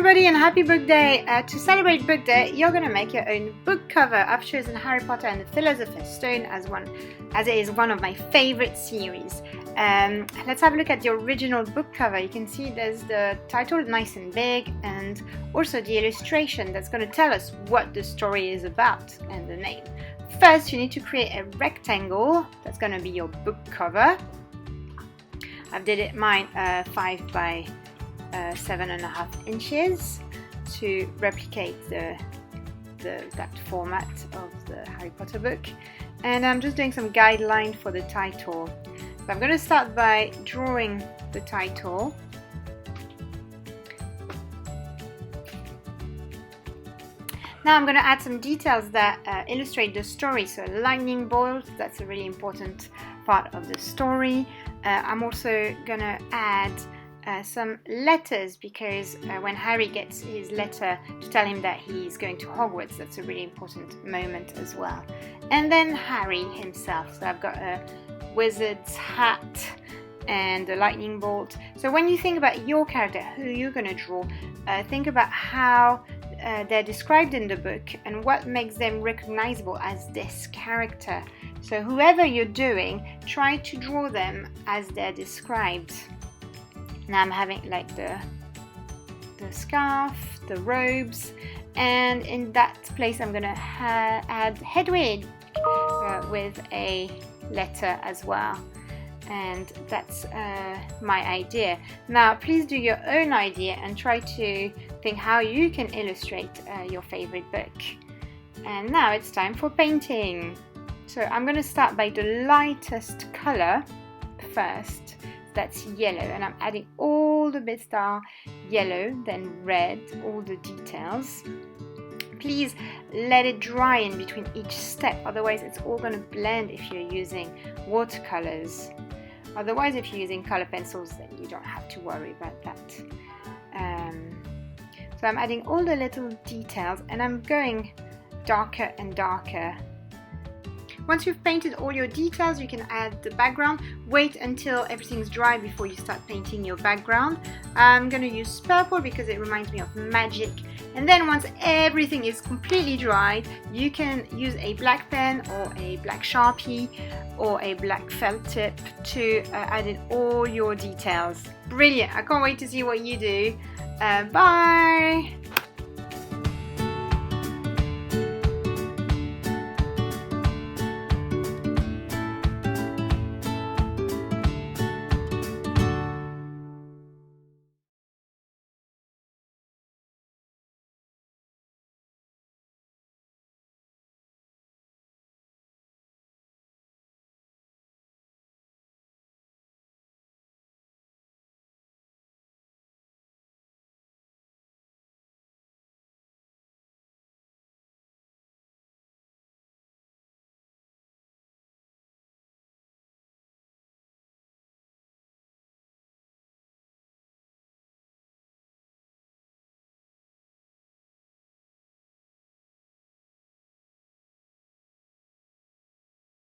everybody and happy book day. To celebrate book day, you're going to make your own book cover. I've chosen Harry Potter and the Philosopher's Stone as it is one of my favorite series. Let's have a look at the original book cover. You can see there's the title nice and big and also the illustration that's going to tell us what the story is about and the name. First, you need to create a rectangle that's going to be your book cover. I've did it mine 5 by 7.5 inches to replicate that format of the Harry Potter book, and I'm just doing some guideline for the title. So I'm going to start by drawing the title. Now I'm going to add some details that illustrate the story. So lightning bolt, that's a really important part of the story. I'm also going to add some letters because when Harry gets his letter to tell him that he's going to Hogwarts, that's a really important moment as well. And then Harry himself. So I've got a wizard's hat and a lightning bolt. So when you think about your character, who you're going to draw, think about how they're described in the book and what makes them recognizable as this character. So whoever you're doing, try to draw them as they're described. Now I'm having like the scarf, the robes, and in that place I'm gonna add Hedwig with a letter as well. And that's my idea. Now please do your own idea and try to think how you can illustrate your favorite book. And now it's time for painting. So I'm going to start by the lightest color first. That's yellow, and I'm adding all the bits that are yellow, then red, all the details. Please let it dry in between each step, otherwise it's all going to blend if you're using watercolors. Otherwise, if you're using color pencils, then you don't have to worry about that. So I'm adding all the little details and I'm going darker and darker. Once you've painted all your details, you can add the background. Wait until everything's dry before you start painting your background. I'm going to use purple because it reminds me of magic. And then once everything is completely dry, you can use a black pen or a black Sharpie or a black felt tip to add in all your details. Brilliant! I can't wait to see what you do. Bye!